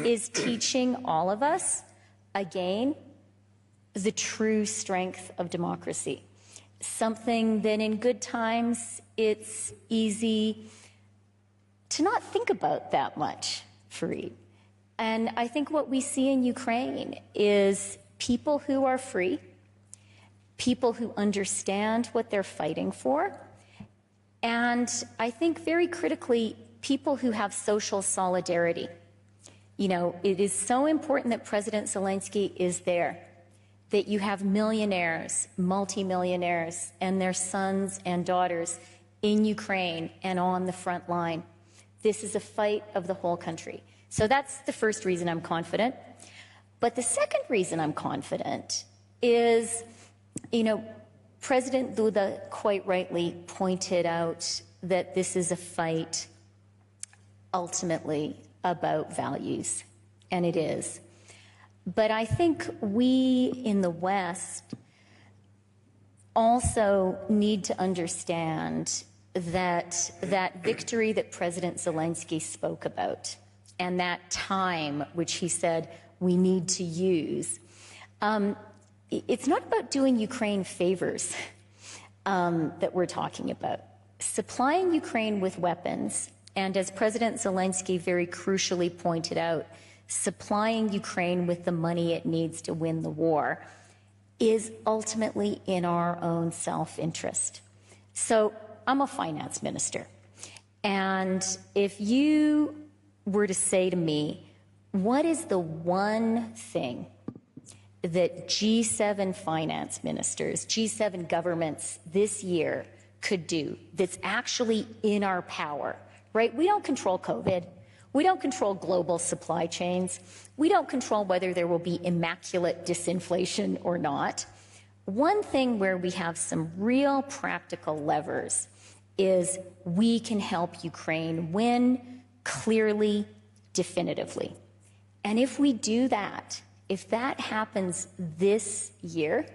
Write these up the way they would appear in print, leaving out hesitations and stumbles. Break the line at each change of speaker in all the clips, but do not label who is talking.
is teaching all of us, again, the true strength of democracy. Something that in good times, it's easy to not think about that much, Fareed. And I think what we see in Ukraine is people who are free, people who understand what they're fighting for, and I think very critically, people who have social solidarity. You know, it is so important that President Zelensky is there, that you have millionaires, multimillionaires, and their sons and daughters in Ukraine and on the front line. This is a fight of the whole country. So that's the first reason I'm confident. But the second reason I'm confident is, you know, President Duda quite rightly pointed out that this is a fight ultimately about values, and it is. But I think we in the West also need to understand that that victory that President Zelensky spoke about and that time which he said we need to use, it's not about doing Ukraine favors that we're talking about. Supplying Ukraine with weapons, and as President Zelensky very crucially pointed out, supplying Ukraine with the money it needs to win the war is ultimately in our own self-interest. So I'm a finance minister, and if you were to say to me, what is the one thing that G7 finance ministers, G7 governments this year could do that's actually in our power, right? We don't control COVID. We don't control global supply chains. We don't control whether there will be immaculate disinflation or not. One thing where we have some real practical levers is we can help Ukraine win clearly, definitively. And if we do that, if that happens this year,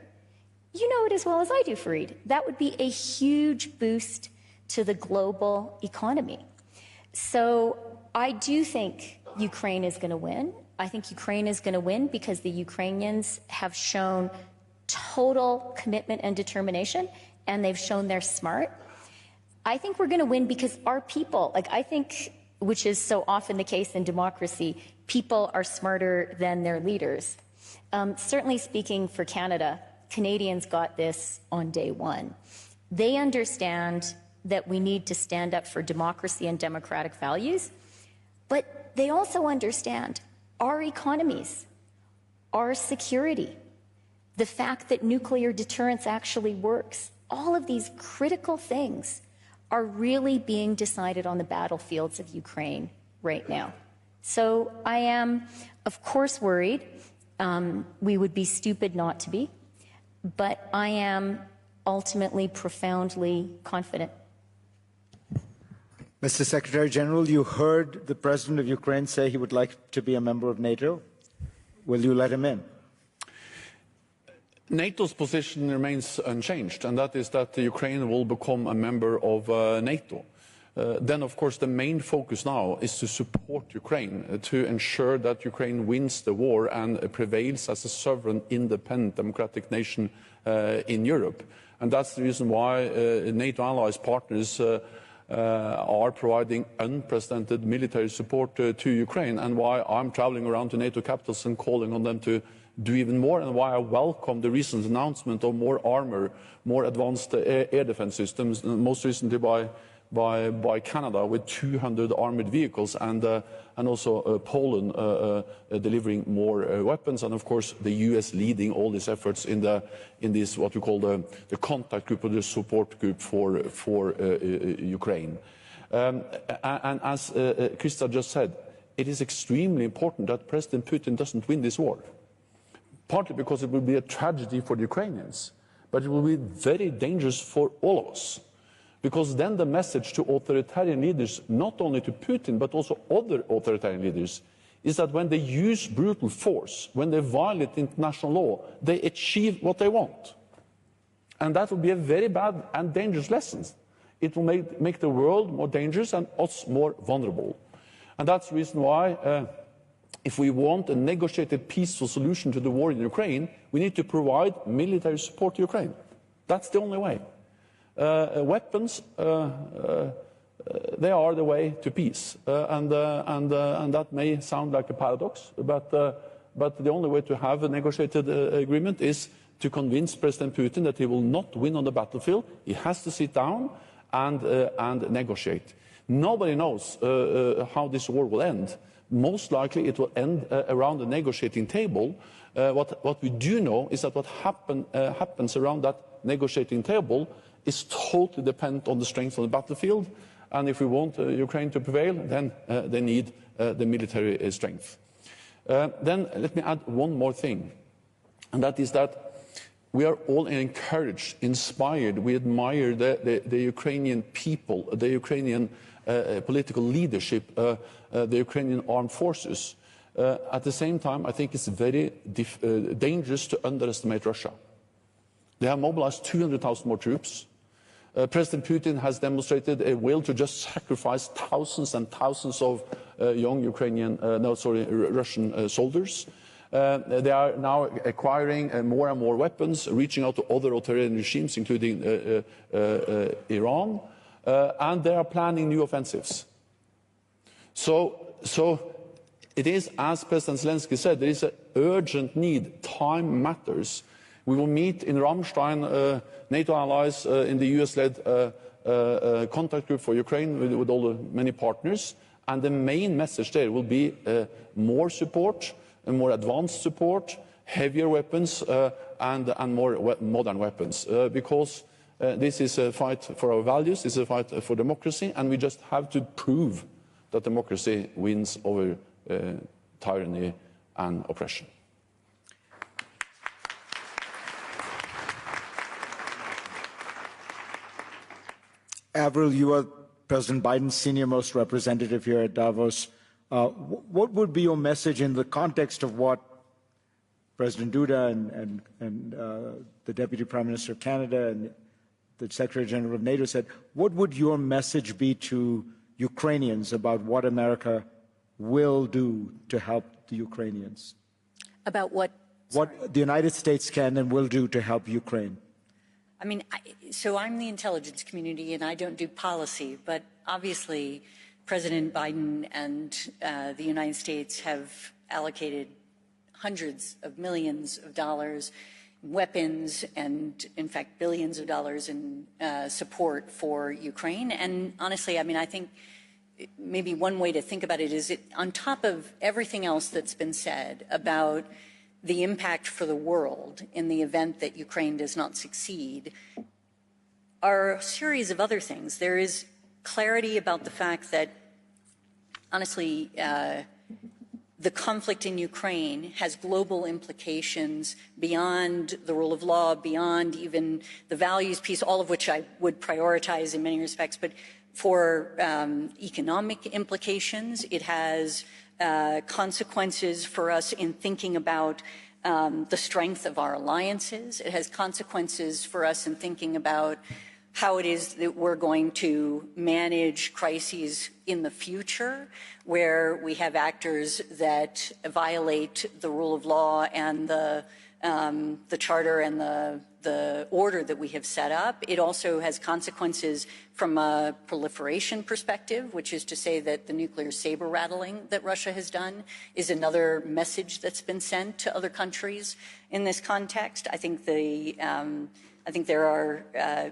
you know it as well as I do, Fareed, that would be a huge boost to the global economy. So I do think Ukraine is going to win. I think Ukraine is going to win because the Ukrainians have shown total commitment and determination, and they've shown they're smart. I think we're going to win because our people, like I think, which is so often the case in democracy, people are smarter than their leaders. Certainly speaking for Canada, Canadians got this on day one. They understand that we need to stand up for democracy and democratic values, but they also understand our economies, our security, the fact that nuclear deterrence actually works. All of these critical things are really being decided on the battlefields of Ukraine right now. So I am, of course, worried. We would be stupid not to be, but I am ultimately profoundly confident.
Mr. Secretary General, you heard the President of Ukraine say he would like to be a member of NATO. Will you let him in?
NATO's position remains unchanged, and that is that Ukraine will become a member of NATO. Then, of course, the main focus now is to support Ukraine, to ensure that Ukraine wins the war and prevails as a sovereign, independent, democratic nation in Europe. And that's the reason why NATO allies, partners, are providing unprecedented military support to Ukraine, and why I'm traveling around to NATO capitals and calling on them to do even more, and why I welcome the recent announcement of more armor, more advanced air defense systems, most recently by Canada with 200 armored vehicles, and also Poland delivering more weapons, and of course the US leading all these efforts in this what we call the contact group or the support group for Ukraine. And as Chrystia just said, it is extremely important that President Putin doesn't win this war. Partly because it will be a tragedy for the Ukrainians, but it will be very dangerous for all of us. Because then the message to authoritarian leaders, not only to Putin, but also other authoritarian leaders, is that when they use brutal force, when they violate international law, they achieve what they want. And that will be a very bad and dangerous lesson. It will make the world more dangerous and us more vulnerable. And that's the reason why if we want a negotiated peaceful solution to the war in Ukraine, we need to provide military support to Ukraine. That's the only way. Weapons, they are the way to peace. And that may sound like a paradox, but the only way to have a negotiated agreement is to convince President Putin that he will not win on the battlefield. He has to sit down and negotiate. Nobody knows how this war will end. Most likely it will end around the negotiating table. What we do know is that what happens around that negotiating table is totally dependent on the strength of the battlefield. And if we want Ukraine to prevail, then they need the military strength. Then let me add one more thing, and that is that we are all encouraged, inspired, we admire the Ukrainian people, the Ukrainian political leadership, the Ukrainian armed forces. At the same time, I think it's very dangerous to underestimate Russia. They have mobilized 200,000 more troops. President Putin has demonstrated a will to just sacrifice thousands and thousands of young Russian soldiers. They are now acquiring more and more weapons, reaching out to other authoritarian regimes, including Iran, and they are planning new offensives. So it is, as President Zelensky said, there is an urgent need. Time matters. We will meet in Ramstein, NATO allies in the US-led contact group for Ukraine with all the many partners. And the main message there will be more support, more advanced support, heavier weapons, and more modern weapons. Because this is a fight for our values, this is a fight for democracy, and we just have to prove that democracy wins over tyranny and oppression.
Avril, you are President Biden's senior-most representative here at Davos. What would be your message in the context of what President Duda and the Deputy Prime Minister of Canada and the Secretary General of NATO said? What would your message be to Ukrainians about what America will do to help the Ukrainians?
About what?
What the United States can and will do to help Ukraine?
I mean, so I'm the intelligence community and I don't do policy, but obviously President Biden and the United States have allocated hundreds of millions of dollars, weapons, and in fact billions of dollars in support for Ukraine. And honestly, I mean, I think maybe one way to think about it is on top of everything else that's been said about the impact for the world in the event that Ukraine does not succeed, are a series of other things. There is clarity about the fact that, honestly, the conflict in Ukraine has global implications beyond the rule of law, beyond even the values piece, all of which I would prioritize in many respects, but for economic implications, it has consequences for us in thinking about the strength of our alliances. It has consequences for us in thinking about how it is that we're going to manage crises in the future, where we have actors that violate the rule of law and the charter and the order that we have set up. It also has consequences from a proliferation perspective, which is to say that the nuclear saber rattling that Russia has done is another message that's been sent to other countries in this context. I think there are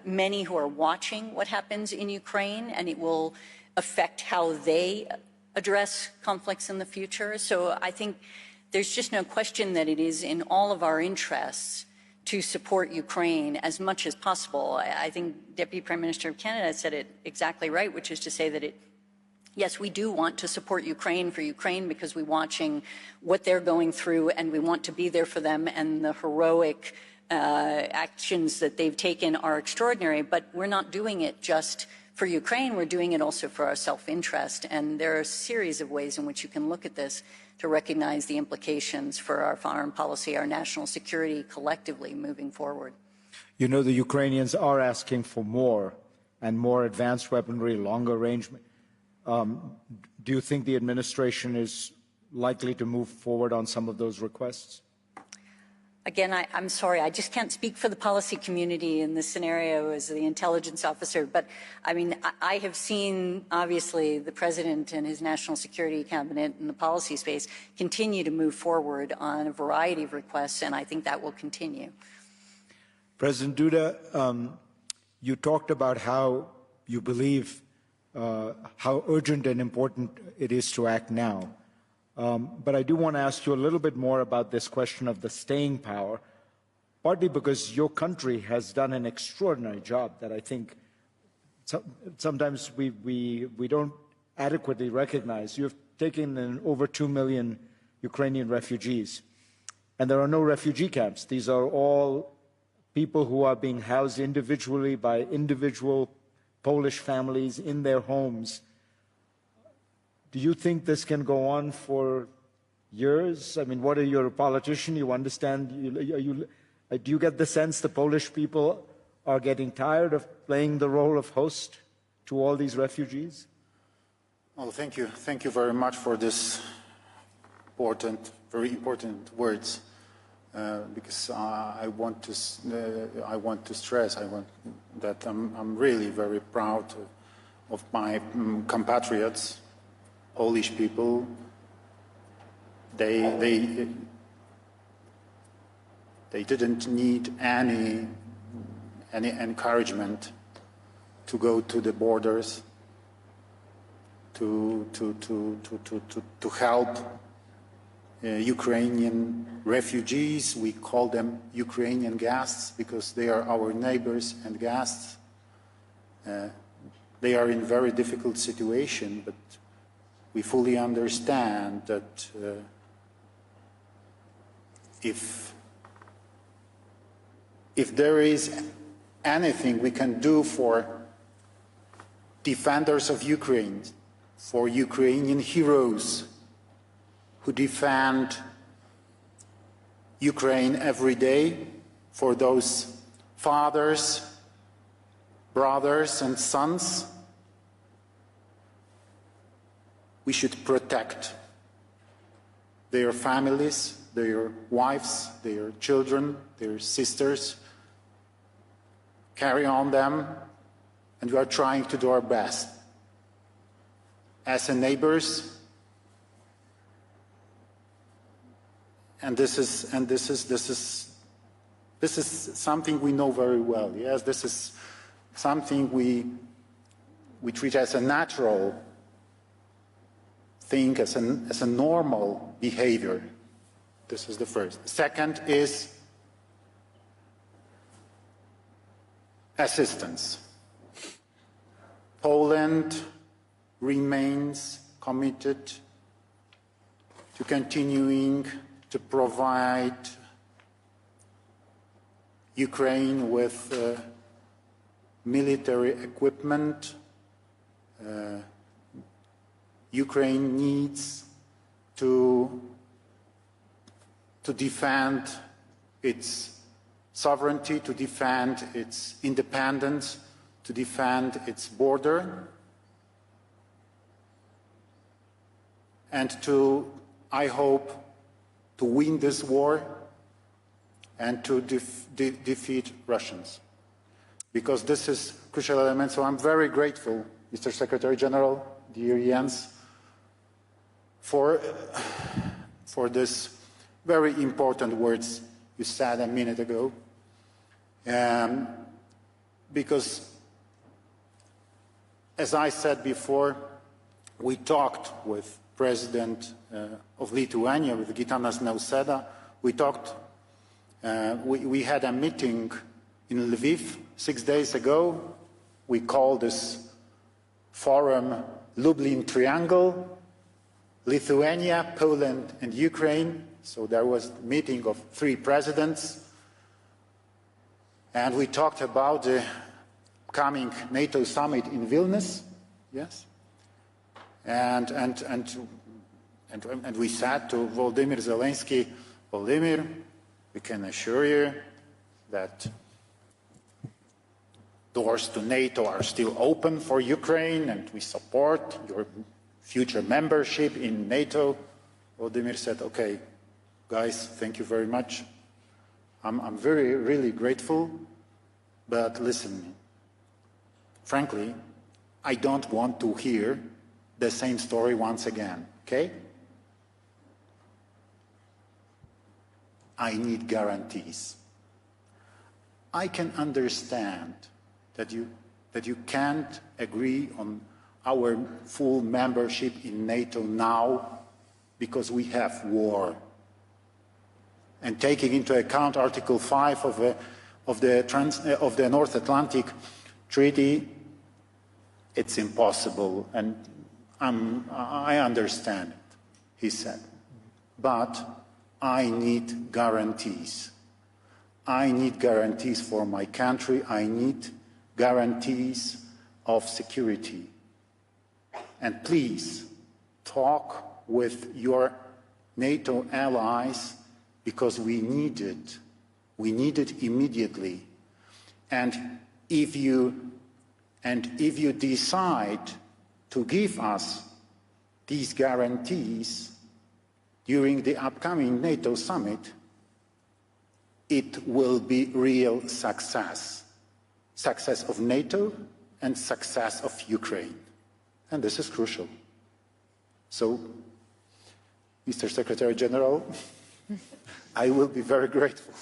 many who are watching what happens in Ukraine, and it will affect how they address conflicts in the future. So I think there's just no question that it is in all of our interests to support Ukraine as much as possible. I think Deputy Prime Minister of Canada said it exactly right, which is to say that yes, we do want to support Ukraine for Ukraine because we're watching what they're going through and we want to be there for them, and the heroic actions that they've taken are extraordinary, but we're not doing it just for Ukraine, we're doing it also for our self-interest. And there are a series of ways in which you can look at this to recognize the implications for our foreign policy, our national security collectively moving forward.
You know, the Ukrainians are asking for more and more advanced weaponry, longer range. Do you think the administration is likely to move forward on some of those requests?
Again, I'm sorry, I just can't speak for the policy community in this scenario as the intelligence officer, but I mean, I have seen, obviously, the president and his national security cabinet in the policy space continue to move forward on a variety of requests, and I think that will continue.
President Duda, you talked about how you believe how urgent and important it is to act now. But I do want to ask you a little bit more about this question of the staying power, partly because your country has done an extraordinary job that I think sometimes we don't adequately recognize. You've taken in over 2 million Ukrainian refugees, and there are no refugee camps. These are all people who are being housed individually by individual Polish families in their homes. Do you think this can go on for years? I mean, you're a politician, you understand, do you get the sense the Polish people are getting tired of playing the role of host to all these refugees?
Well, thank you. Thank you very much for this very important words, because I want to stress that I'm really very proud of my compatriots, Polish people. They didn't need any encouragement to go to the borders to help Ukrainian refugees. We call them Ukrainian guests because they are our neighbors and guests. They are in very difficult situation, but we fully understand that if there is anything we can do for defenders of Ukraine, for Ukrainian heroes who defend Ukraine every day, for those fathers, brothers and sons, we should protect their families, their wives, their children, their sisters, carry on them, and we are trying to do our best. As a neighbors, and this is something we know very well. Yes, this is something we treat as a natural thing, as a normal behavior. This is the first. Second is assistance. Poland remains committed to continuing to provide Ukraine with military equipment. Ukraine needs to defend its sovereignty, to defend its independence, to defend its border, and to, I hope, to win this war and to defeat Russians. Because this is a crucial element. So I'm very grateful, Mr. Secretary General, dear Jens, for this very important words you said a minute ago. Because, as I said before, we talked with President of Lithuania, with Gitanas Nausėda. We talked, we had a meeting in Lviv 6 days ago. We called this forum Lublin Triangle, Lithuania, Poland and Ukraine. So there was a meeting of 3 presidents. And we talked about the coming NATO summit in Vilnius, yes? And we said to Volodymyr Zelensky, Volodymyr, we can assure you that doors to NATO are still open for Ukraine and we support your future membership in NATO. Volodymyr said, okay, guys, thank you very much. I'm really grateful, but listen, frankly, I don't want to hear the same story once again, okay? I need guarantees. I can understand that you can't agree on our full membership in NATO now because we have war. And taking into account Article 5 of the North Atlantic Treaty, it's impossible, and I understand it, he said. But I need guarantees. I need guarantees for my country. I need guarantees of security. And please, talk with your NATO allies because we need it. We need it immediately. And if you decide to give us these guarantees during the upcoming NATO summit, it will be real success. Success of NATO and success of Ukraine. And this is crucial. So, Mr. Secretary General, I will be very grateful.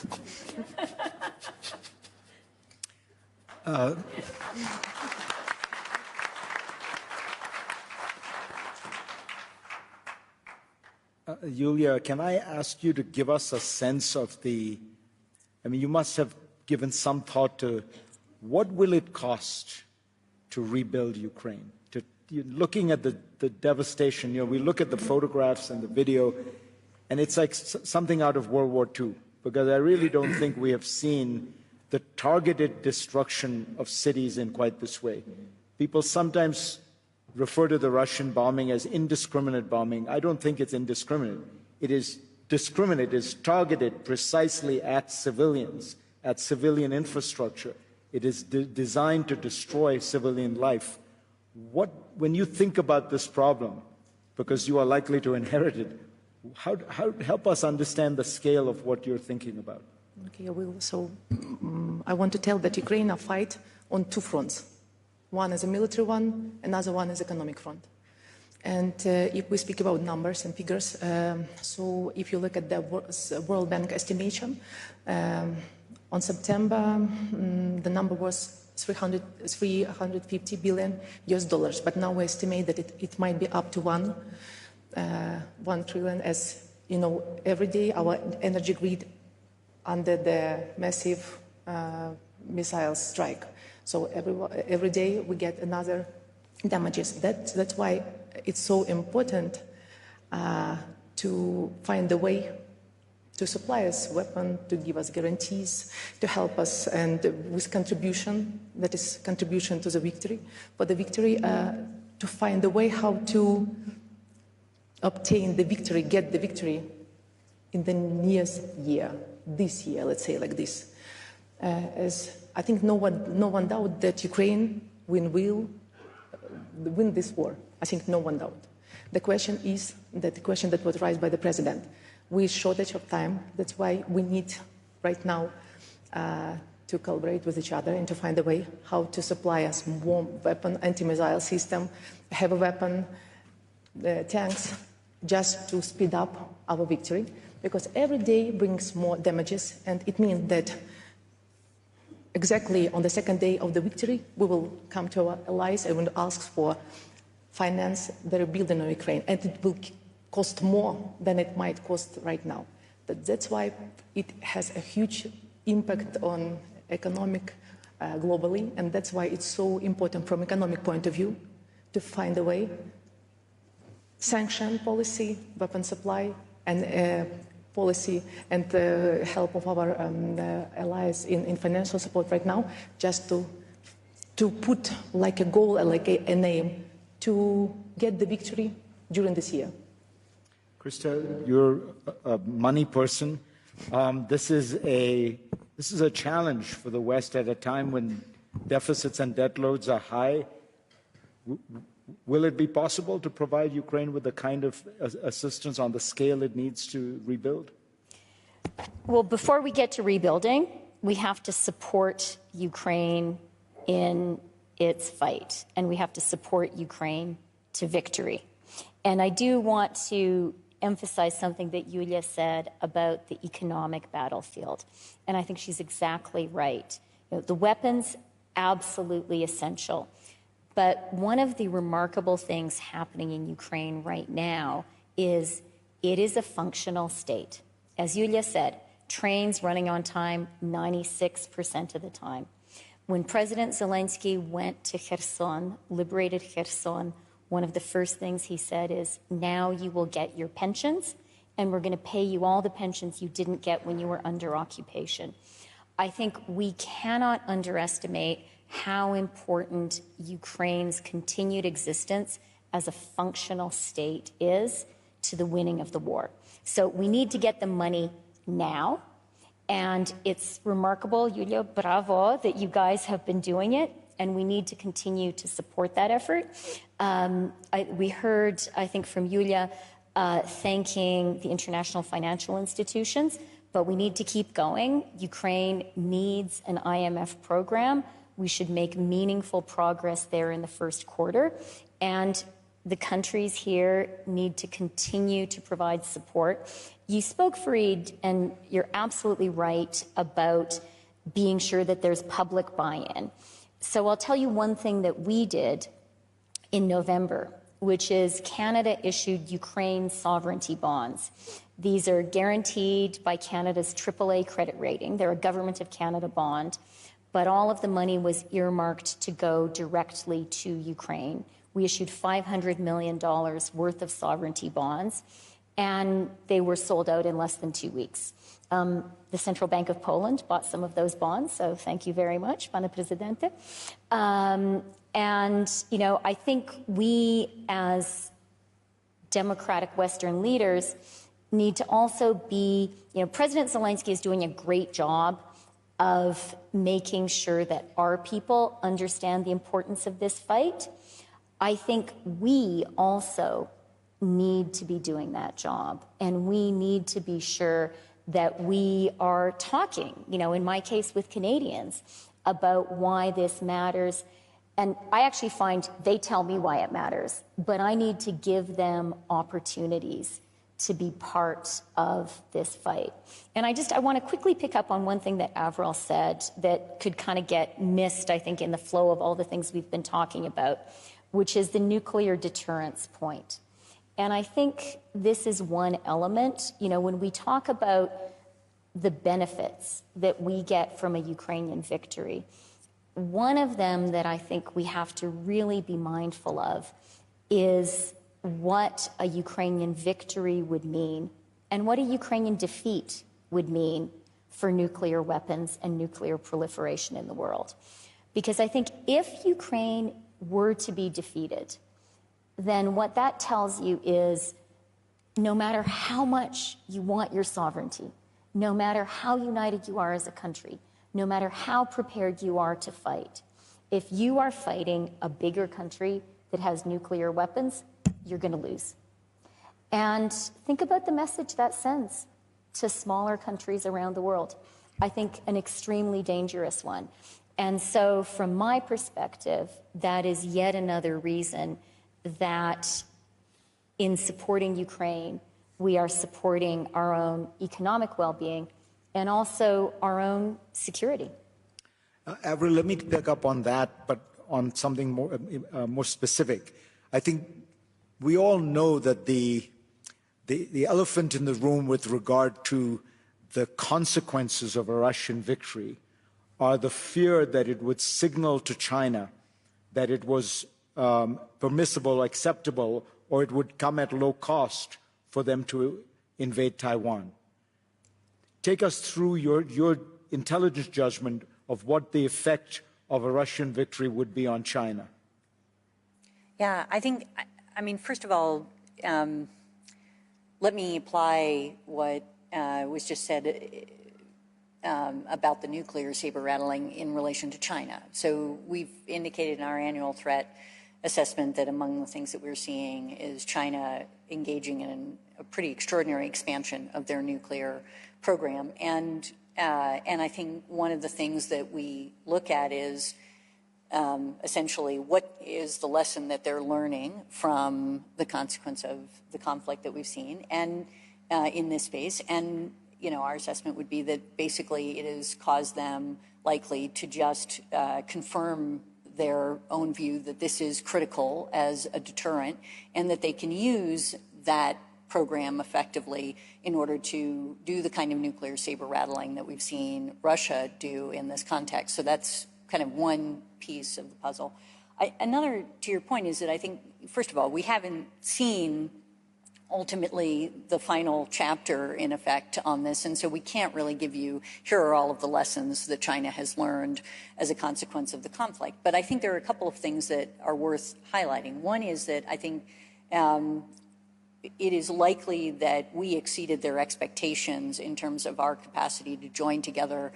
Yulia, can I ask you to give us a sense of I mean, you must have given some thought to what will it cost to rebuild Ukraine? Looking at the devastation, we look at the photographs and the video, and it's like something out of World War II, because I really don't think we have seen the targeted destruction of cities in quite this way. People sometimes refer to the Russian bombing as indiscriminate bombing. I don't think it's indiscriminate. It is discriminate, is targeted precisely at civilians, at civilian infrastructure. It is designed to destroy civilian life. When you think about this problem, because you are likely to inherit it, how help us understand the scale of what you're thinking about?
Okay, I will. So I want to tell that Ukraine fight on two fronts. One is a military one, another one is economic front. And if we speak about numbers and figures, so if you look at the World Bank estimation, on September, the number was $350 billion US, but now we estimate that it might be up to 1 trillion. As you know, every day our energy grid under the massive missile strike. So every day we get another damages. That's why it's so important to find a way to supply us weapons, to give us guarantees, to help us, and with contribution, that is contribution to the victory, for the victory, to find a way how to obtain the victory, get the victory in the nearest year, this year, let's say like this. As I think no one doubt that Ukraine will win this war. I think no one doubt. The question is that the question that was raised by the president. With shortage of time, that's why we need right now to collaborate with each other and to find a way how to supply us more weapon, anti-missile system, heavy weapon, tanks, just to speed up our victory. Because every day brings more damages, and it means that exactly on the second day of the victory, we will come to our allies and will ask for finance the rebuilding of Ukraine, and it will cost more than it might cost right now. That's why it has a huge impact on economic globally, and that's why it's so important from economic point of view to find a way, sanction policy, weapon supply, and policy, and the help of our allies in financial support right now, just to put like a goal, like an aim, to get the victory during this year.
Chrystia, you're a money person. This is a challenge for the West at a time when deficits and debt loads are high. will it be possible to provide Ukraine with the kind of assistance on the scale it needs to rebuild?
Well, before we get to rebuilding, we have to support Ukraine in its fight, and we have to support Ukraine to victory. And I do want to emphasize something that Yulia said about the economic battlefield. And I think she's exactly right. The weapons, absolutely essential. But one of the remarkable things happening in Ukraine right now is it is a functional state. As Yulia said, trains running on time 96% of the time. When President Zelensky went to Kherson, liberated Kherson, one of the first things he said is, now you will get your pensions, and we're going to pay you all the pensions you didn't get when you were under occupation. I think we cannot underestimate how important Ukraine's continued existence as a functional state is to the winning of the war. So we need to get the money now. And it's remarkable, Yulia, bravo, that you guys have been doing it. And we need to continue to support that effort. We heard, I think, from Yulia thanking the international financial institutions, but we need to keep going. Ukraine needs an IMF program. We should make meaningful progress there in the first quarter. And the countries here need to continue to provide support. You spoke, Fareed, and you're absolutely right about being sure that there's public buy-in. So I'll tell you one thing that we did in November, which is Canada issued Ukraine sovereignty bonds. These are guaranteed by Canada's AAA credit rating. They're a Government of Canada bond, but all of the money was earmarked to go directly to Ukraine. We issued $500 million worth of sovereignty bonds, and they were sold out in less than 2 weeks. The Central Bank of Poland bought some of those bonds, so thank you very much, Pane Presidente. And, you know, I think we as democratic Western leaders need to also be, you know, President Zelensky is doing a great job of making sure that our people understand the importance of this fight. I think we also need to be doing that job, and we need to be sure that we are talking, you know, in my case with Canadians, about why this matters. And I actually find they tell me why it matters, but I need to give them opportunities to be part of this fight. And I want to quickly pick up on one thing that Avril said that could kind of get missed, I think, in the flow of all the things we've been talking about, which is the nuclear deterrence point. And I think this is one element, you know, when we talk about the benefits that we get from a Ukrainian victory, one of them that I think we have to really be mindful of is what a Ukrainian victory would mean and what a Ukrainian defeat would mean for nuclear weapons and nuclear proliferation in the world. Because I think if Ukraine were to be defeated, then what that tells you is no matter how much you want your sovereignty, no matter how united you are as a country, no matter how prepared you are to fight, if you are fighting a bigger country that has nuclear weapons, you're going to lose. And think about the message that sends to smaller countries around the world. I think an extremely dangerous one. And so from my perspective, that is yet another reason that in supporting Ukraine, we are supporting our own economic well-being and also our own security.
Avril, let me pick up on that, but on something more specific. I think we all know that the elephant in the room with regard to the consequences of a Russian victory are the fear that it would signal to China that it was permissible, acceptable, or it would come at low cost for them to invade Taiwan. Take us through your intelligence judgment of what the effect of a Russian victory would be on China.
Yeah, I mean, first of all, let me apply what was just said about the nuclear saber rattling in relation to China. So we've indicated in our annual threat assessment that among the things that we're seeing is China engaging in a pretty extraordinary expansion of their nuclear program. And I think one of the things that we look at is essentially what is the lesson that they're learning from the consequence of the conflict that we've seen and in this space. And, our assessment would be that basically it has caused them likely to just confirm their own view that this is critical as a deterrent and that they can use that program effectively in order to do the kind of nuclear saber rattling that we've seen Russia do in this context. So that's kind of one piece of the puzzle. Another, to your point, is that I think, first of all, we haven't seen ultimately the final chapter in effect on this, and so we can't really give you, here are all of the lessons that China has learned as a consequence of the conflict. But I think there are a couple of things that are worth highlighting. One is that I think it is likely that we exceeded their expectations in terms of our capacity to join together,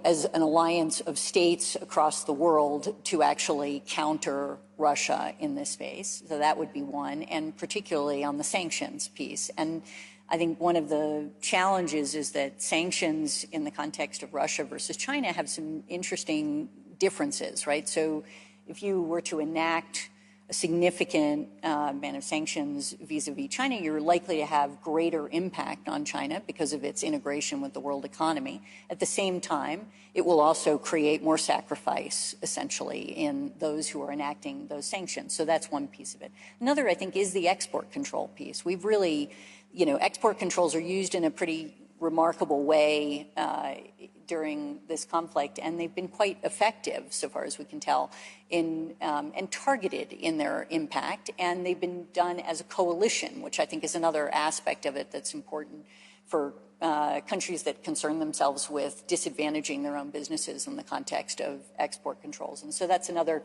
as an alliance of states across the world to actually counter Russia in this space. So that would be one, and particularly on the sanctions piece. And I think one of the challenges is that sanctions in the context of Russia versus China have some interesting differences, right? So if you were to enact a significant amount of sanctions vis-a-vis China, you're likely to have greater impact on China because of its integration with the world economy. At the same time, it will also create more sacrifice, essentially, in those who are enacting those sanctions. So that's one piece of it. Another, I think, is the export control piece. We've really, export controls are used in a pretty remarkable way during this conflict, and they've been quite effective, so far as we can tell, and targeted in their impact, and they've been done as a coalition, which I think is another aspect of it that's important for countries that concern themselves with disadvantaging their own businesses in the context of export controls. And so that's another,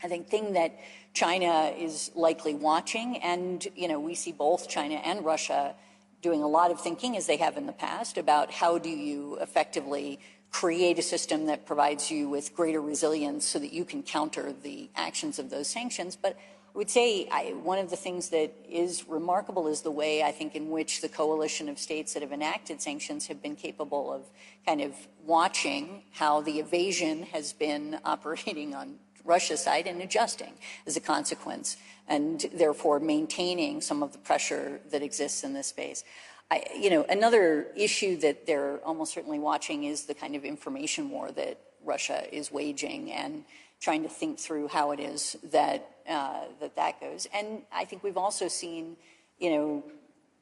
I think, thing that China is likely watching, and we see both China and Russia doing a lot of thinking, as they have in the past, about how do you effectively create a system that provides you with greater resilience so that you can counter the actions of those sanctions. But I would say one of the things that is remarkable is the way, I think, in which the coalition of states that have enacted sanctions have been capable of kind of watching how the evasion has been operating on Russia's side and adjusting as a consequence, and therefore maintaining some of the pressure that exists in this space. Another issue that they're almost certainly watching is the kind of information war that Russia is waging and trying to think through how it is that that goes. And I think we've also seen,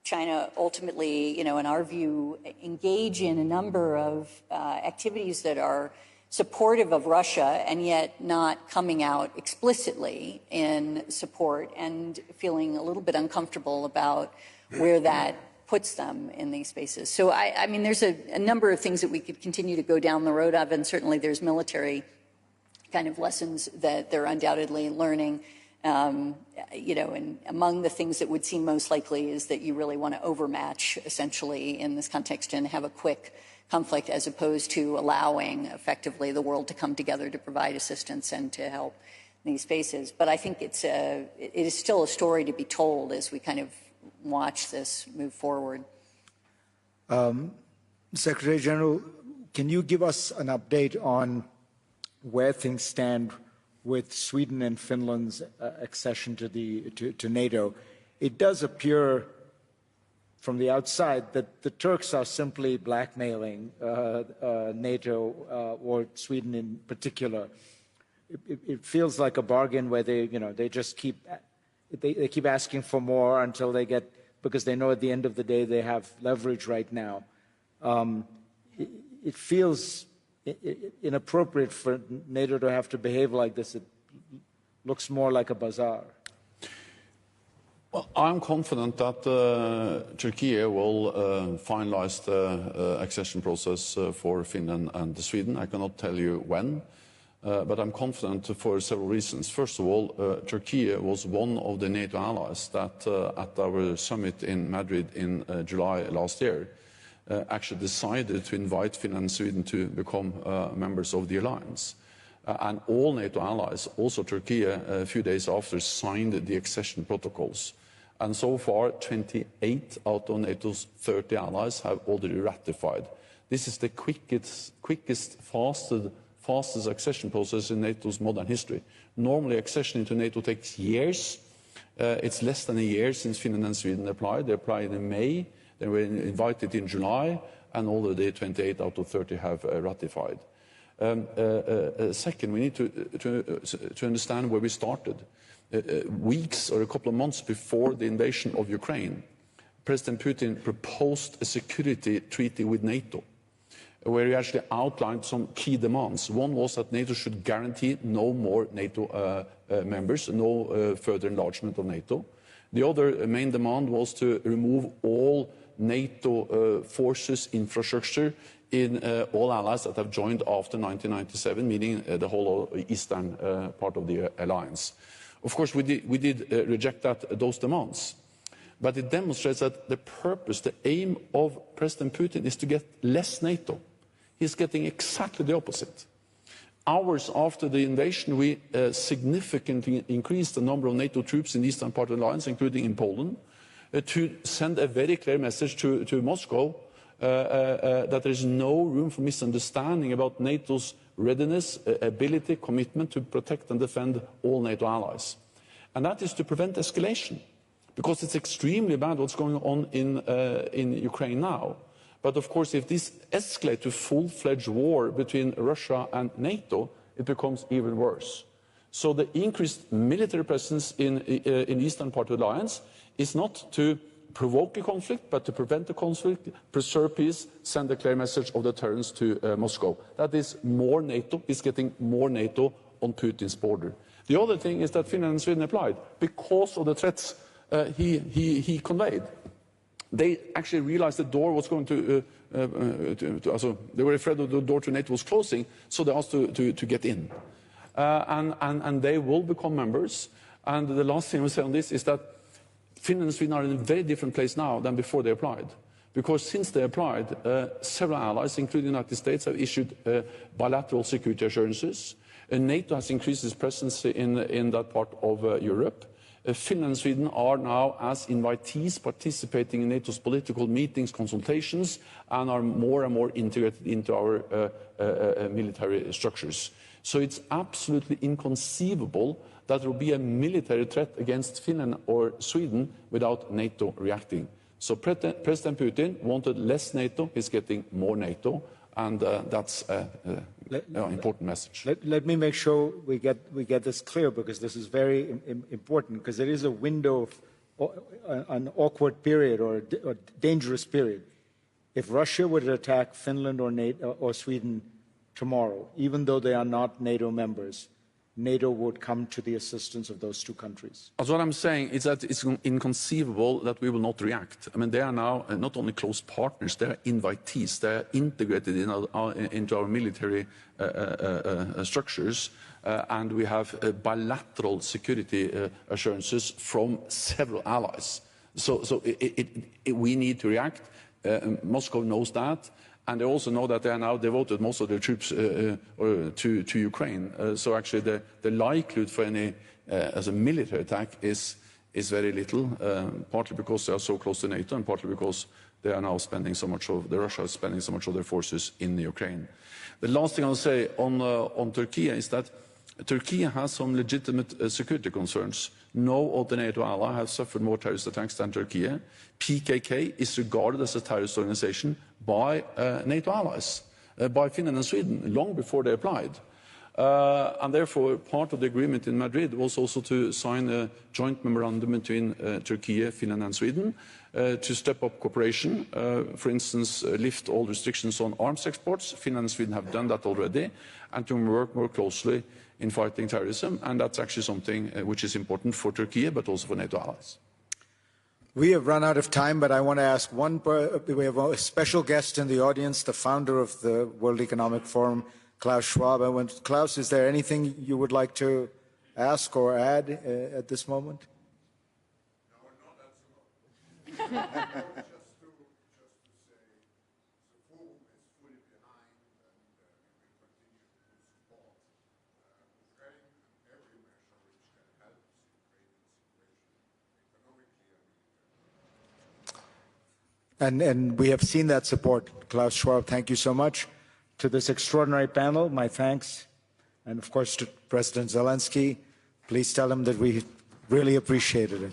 China ultimately, in our view, engage in a number of activities that are supportive of Russia and yet not coming out explicitly in support and feeling a little bit uncomfortable about where that puts them in these spaces. So, I mean, there's a number of things that we could continue to go down the road of, and certainly there's military kind of lessons that they're undoubtedly learning. And among the things that would seem most likely is that you really want to overmatch, essentially, in this context and have a quick conflict as opposed to allowing, effectively, the world to come together to provide assistance and to help in these spaces. But I think it is still a story to be told as we kind of watch this move forward.
Secretary General, can you give us an update on where things stand with Sweden and Finland's accession to NATO? It does appear from the outside that the Turks are simply blackmailing NATO or Sweden in particular. It feels like a bargain where they just keep asking for more until they get, because they know at the end of the day they have leverage right now. It feels inappropriate for NATO to have to behave like this. It looks more like a bazaar.
Well, I'm confident that Turkey will finalize the accession process for Finland and Sweden. I cannot tell you when, but I'm confident for several reasons. First of all, Turkey was one of the NATO allies that at our summit in Madrid in July last year actually decided to invite Finland and Sweden to become members of the alliance. and all NATO allies, also Turkey, a few days after, signed the accession protocols. And so far, 28 out of NATO's 30 allies have already ratified. This is the quickest, fastest accession process in NATO's modern history. Normally, accession into NATO takes years. It's less than a year since Finland and Sweden applied. They applied in May, they were invited in July, and already 28 out of 30 have ratified. Second, we need to understand where we started. Weeks or a couple of months before the invasion of Ukraine, President Putin proposed a security treaty with NATO, where he actually outlined some key demands. One was that NATO should guarantee no more NATO members, no further enlargement of NATO. The other main demand was to remove all NATO forces infrastructure in all allies that have joined after 1997, meaning the whole eastern part of the alliance. Of course, we did reject those demands. But it demonstrates that the purpose, the aim of President Putin is to get less NATO. He's getting exactly the opposite. Hours after the invasion, we significantly increased the number of NATO troops in the eastern part of the alliance, including in Poland, to send a very clear message to Moscow that there is no room for misunderstanding about NATO's readiness, ability, commitment to protect and defend all NATO allies. And that is to prevent escalation, because it's extremely bad what's going on in Ukraine now. But of course, if this escalates to full-fledged war between Russia and NATO, it becomes even worse. So the increased military presence in the eastern part of the alliance is not to provoke a conflict, but to prevent the conflict, preserve peace, send a clear message of deterrence to Moscow. That is more NATO, is getting more NATO on Putin's border. The other thing is that Finland and Sweden applied because of the threats he conveyed. They actually realized the door was going they were afraid of the door to NATO was closing, so they asked to get in. And they will become members. And the last thing I will say on this is that Finland and Sweden are in a very different place now than before they applied. Because since they applied, several allies, including the United States, have issued bilateral security assurances. NATO has increased its presence in that part of Europe. Finland and Sweden are now, as invitees, participating in NATO's political meetings, consultations, and are more and more integrated into our military structures. So it's absolutely inconceivable that there will be a military threat against Finland or Sweden without NATO reacting. So President Putin wanted less NATO, he's getting more NATO, and that's an important message.
Let me make sure we get this clear, because this is very important, because there is a window of an awkward period or a dangerous period. If Russia would attack Finland or NATO or Sweden tomorrow, even though they are not NATO members, NATO would come to the assistance of those two countries.
As what I'm saying is that it's inconceivable that we will not react. I mean, they are now not only close partners, they are invitees. They are integrated into our military structures, and we have bilateral security assurances from several allies. So we need to react. Moscow knows that. And they also know that they are now devoted most of their troops to Ukraine. So actually the likelihood for any as a military attack is very little, partly because they are so close to NATO and partly because they are now spending so much of, Russia is spending so much of their forces in Ukraine. The last thing I'll say on Turkey is that Turkey has some legitimate security concerns. No other NATO ally has suffered more terrorist attacks than Turkey. PKK is regarded as a terrorist organization by NATO allies, by Finland and Sweden, long before they applied. And therefore, part of the agreement in Madrid was also to sign a joint memorandum between Turkey, Finland and Sweden to step up cooperation, for instance, lift all restrictions on arms exports. Finland and Sweden have done that already, and to work more closely in fighting terrorism. And that's actually something which is important for Turkey, but also for NATO allies.
We have run out of time, but I want to ask we have a special guest in the audience, the founder of the World Economic Forum, Klaus Schwab. Klaus, is there anything you would like to ask or add at this moment?
No, not at the moment. just to say, the forum is fully behind, and we will continue to support
And we have seen that support. Klaus Schwab, thank you so much. To this extraordinary panel, my thanks. And of course, to President Zelensky, please tell him that we really appreciated it.